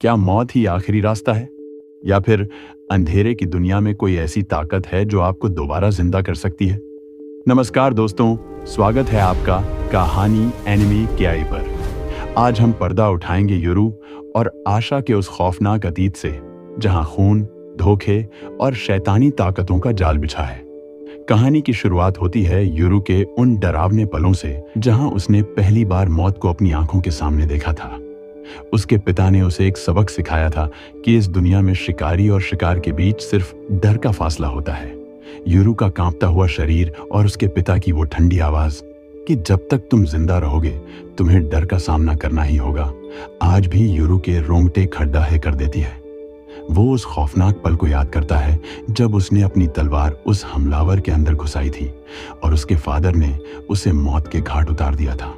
क्या मौत ही आखिरी रास्ता है, या फिर अंधेरे की दुनिया में कोई ऐसी ताकत है जो आपको दोबारा जिंदा कर सकती है? नमस्कार दोस्तों, स्वागत है आपका कहानी एनिमी केआई पर। आज हम पर्दा उठाएंगे युरू और आशा के उस खौफनाक अतीत से, जहां खून, धोखे और शैतानी ताकतों का जाल बिछा है। कहानी की शुरुआत होती है युरू के उन डरावने पलों से जहां उसने पहली बार मौत को अपनी आंखों के सामने देखा था। उसके पिता ने उसे एक सबक सिखाया था कि इस दुनिया में शिकारी और शिकार के बीच सिर्फ डर का फासला होता है। युरू का कांपता हुआ शरीर और उसके पिता की वो ठंडी आवाज कि जब तक तुम जिंदा रहोगे तुम्हें डर का सामना करना ही होगा, आज भी युरू के रोंगटे खड़े कर देती है। वो उस खौफनाक पल को याद करता है जब उसने अपनी तलवार उस हमलावर के अंदर घुसाई थी और उसके फादर ने उसे मौत के घाट उतार दिया था।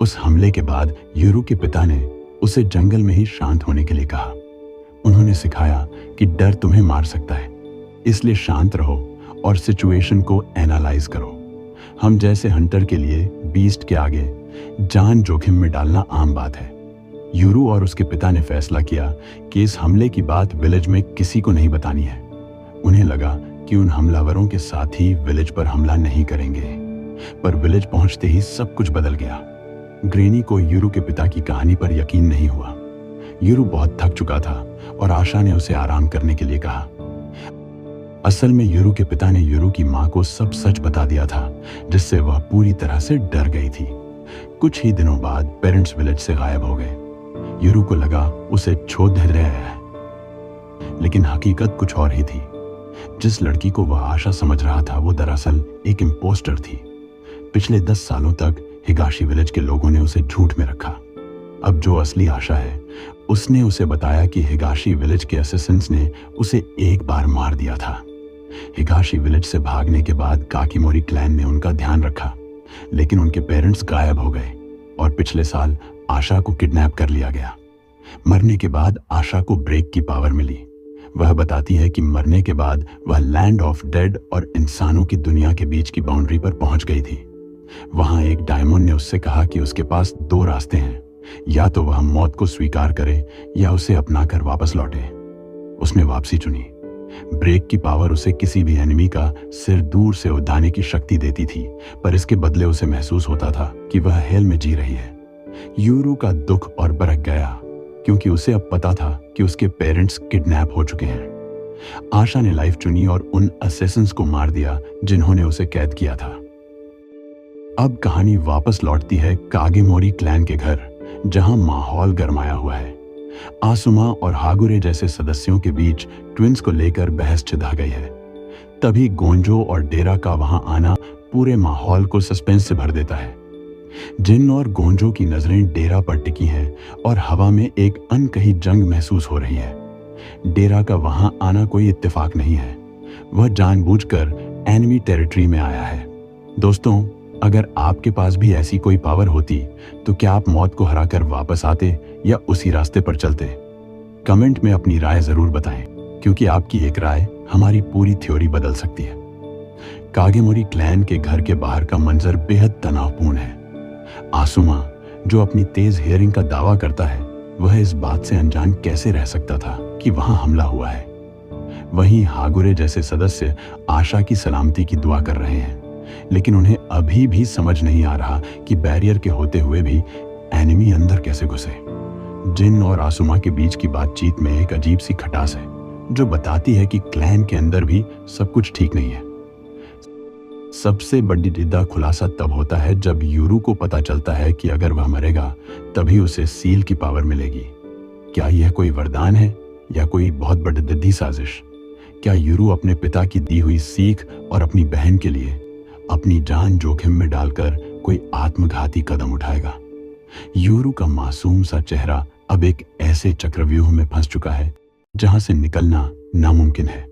उस हमले के बाद युरू के पिता ने उसे जंगल में ही शांत होने के लिए कहा। उन्होंने सिखाया कि डर तुम्हें मार सकता है, इसलिए शांत रहो और सिचुएशन को एनालाइज करो। हम जैसे हंटर के लिए बीस्ट के आगे जान जोखिम में डालना आम बात है। युरू और उसके पिता ने फैसला किया कि इस हमले की बात विलेज में किसी को नहीं बतानी है। उन्हें लगा कि उन हमलावरों के साथ ही विलेज पर हमला नहीं करेंगे, पर विलेज पहुंचते ही सब कुछ बदल गया। ग्रेनी को युरू के पिता की कहानी पर यकीन नहीं हुआ। युरू बहुत थक चुका था और आशा ने उसे आराम करने के लिए कहा। असल में युरू के पिता ने युरू की मां को सब सच बता दिया था, जिससे वह पूरी तरह से डर गई थी। कुछ ही दिनों बाद पेरेंट्स विलेज से गायब हो गए। युरू को लगा उसे छोड़ दे रहा है, लेकिन हकीकत कुछ और ही थी। जिस लड़की को वह आशा समझ रहा था वो दरअसल एक इम्पोस्टर थी। पिछले 10 सालों तक हिगाशी विलेज के लोगों ने उसे झूठ में रखा। अब जो असली आशा है उसने उसे बताया कि हिगाशी विलेज के असिस्टेंट्स ने उसे एक बार मार दिया था। हिगाशी विलेज से भागने के बाद काकीमोरी क्लैन ने उनका ध्यान रखा, लेकिन उनके पेरेंट्स गायब हो गए और पिछले साल आशा को किडनैप कर लिया गया। मरने के बाद आशा को ब्रेक की पावर मिली। वह बताती है कि मरने के बाद वह लैंड ऑफ डेड और इंसानों की दुनिया के बीच की बाउंड्री पर पहुंच गई थी। वहां एक डायमंड ने उससे कहा कि उसके पास 2 रास्ते हैं, या तो वह मौत को स्वीकार करे या उसे अपनाकर वापस लौटे। उसने वापसी चुनी। ब्रेक की पावर उसे किसी भी एनिमी का सिर दूर से उड़ाने की शक्ति देती थी, पर इसके बदले उसे महसूस होता था कि वह हेल में जी रही है। युरू का दुख और बरक गया, क्योंकि उसे अब पता था कि उसके पेरेंट्स किडनैप हो चुके हैं। आशा ने लाइफ चुनी और उन असैसिन्स को मार दिया जिन्होंने उसे कैद किया था। अब कहानी वापस लौटती है कागेमोरी क्लैन के घर, जहां माहौल गरमाया हुआ है। आसुमा और हागुरे जैसे सदस्यों के बीच ट्विंस को लेकर बहस छिदा गई है। तभी गोंजो और डेरा का वहां आना पूरे माहौल को सस्पेंस से भर देता है। जिन और गोंजो की नजरें डेरा पर टिकी हैं और हवा में एक अनकही जंग महसूस हो रही है। डेरा का वहां आना कोई इत्तेफाक नहीं है, वह जानबूझकर एनिमी टेरिटरी में आया है। दोस्तों, अगर आपके पास भी ऐसी कोई पावर होती तो क्या आप मौत को हराकर वापस आते या उसी रास्ते पर चलते? कमेंट में अपनी राय जरूर बताएं, क्योंकि आपकी एक राय हमारी पूरी थ्योरी बदल सकती है। कागेमोरी क्लैन के घर के बाहर का मंजर बेहद तनावपूर्ण है। आसुमा, जो अपनी तेज हियरिंग का दावा करता है, वह इस बात से अनजान कैसे रह सकता था कि वहां हमला हुआ है। वहीं हागुरे जैसे सदस्य आशा की सलामती की दुआ कर रहे हैं, लेकिन उन्हें अभी भी समझ नहीं आ रहा कि बैरियर के होते हुए भी एनिमी अंदर कैसे घुसे। जिन और आसुमा के बीच की बातचीत में एक अजीब सी खटास है, जो बताती है कि क्लैन के अंदर भी सब कुछ ठीक नहीं है। सबसे बड़ी जिद्दा खुलासा तब होता है जब युरू को पता चलता है कि अगर वह मरेगा तभी उसे सील की पावर मिलेगी। क्या यह कोई वरदान है या कोई बहुत बड़ी जिद्दी साजिश? क्या युरू अपने पिता की दी हुई सीख और अपनी बहन के लिए अपनी जान जोखिम में डालकर कोई आत्मघाती कदम उठाएगा? युरू का मासूम सा चेहरा अब एक ऐसे चक्रव्यूह में फंस चुका है जहां से निकलना नामुमकिन है।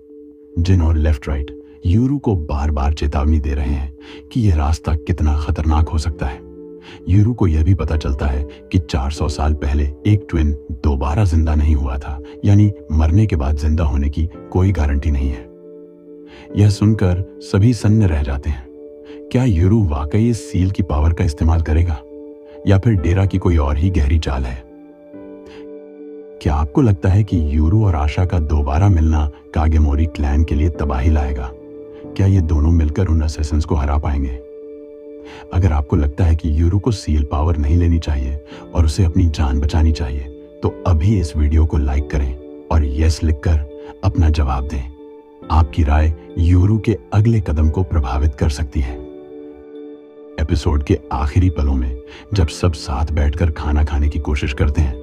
जिन और लेफ्ट राइट युरू को बार बार चेतावनी दे रहे हैं कि यह रास्ता कितना खतरनाक हो सकता है। युरू को यह भी पता चलता है कि 400 साल पहले एक ट्विन दोबारा जिंदा नहीं हुआ था, यानी मरने के बाद जिंदा होने की कोई गारंटी नहीं है। यह सुनकर सभी सन्न रह जाते हैं। क्या युरू वाकई इस सील की पावर का इस्तेमाल करेगा, या फिर डेरा की कोई और ही गहरी चाल है? क्या आपको लगता है कि यूरू और आशा का दोबारा मिलना कागेमोरी क्लैन के लिए तबाही लाएगा? क्या ये दोनों मिलकर उन असैसिन्स को हरा पाएंगे? अगर आपको लगता है कि यूरू को सील पावर नहीं लेनी चाहिए और उसे अपनी जान बचानी चाहिए, तो अभी इस वीडियो को लाइक करें और यस लिखकर अपना जवाब दें। आपकी राय यूरू के अगले कदम को प्रभावित कर सकती है। एपिसोड के आखिरी पलों में जब सब साथ बैठकर खाना खाने की कोशिश करते हैं,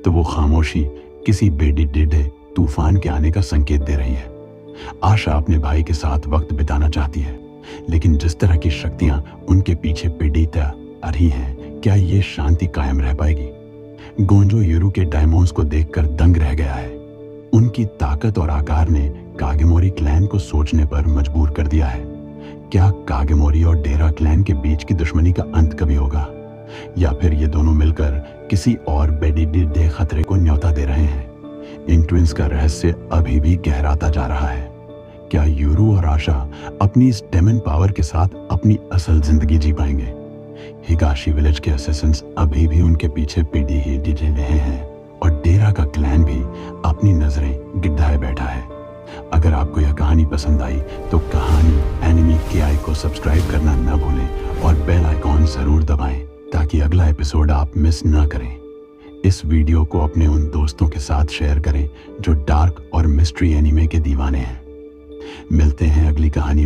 तो वो खामोशी किसी बेडिडे तूफान के आने का संकेत दे रही है। आशा अपने भाई के साथ वक्त बिताना चाहती है, लेकिन जिस तरह की शक्तियां उनके पीछे पिड़ीता आ रही हैं, क्या ये शांति कायम रह पाएगी? गोंजो यूरू के डायमंड्स को देखकर दंग रह गया है। उनकी ताकत और आकार ने कागेमोरी क्लैन को सोचने पर मजबूर कर दिया है। क्या कागेमोरी और डेरा क्लैन के बीच की दुश्मनी का अंत कभी होगा, या फिर ये दोनों मिलकर किसी और बेडिडे खतरे को न्योता दे रहे हैं? इन ट्विंस का रहस्य अभी भी गहराता जा रहा है। क्या यूरू और आशा अपनी इस डेमन पावर के साथ अपनी असल जिंदगी जी पाएंगे? हिगाशी विलेज के असैसिन्स अभी भी उनके पीछे पीढ़ी ही डीजे रहे हैं और डेरा का क्लैन भी अपनी नजरें गिद्धाए बैठा है। अगर आपको यह कहानी पसंद आई तो कहानी एनिमी KI को सब्सक्राइब करना न भूलें और बेल आइकॉन जरूर दबाएं ताकि अगला एपिसोड आप मिस न करें। इस वीडियो को अपने उन दोस्तों के साथ शेयर करें जो डार्क और मिस्ट्री एनिमे के दीवाने हैं। मिलते हैं अगली कहानी में।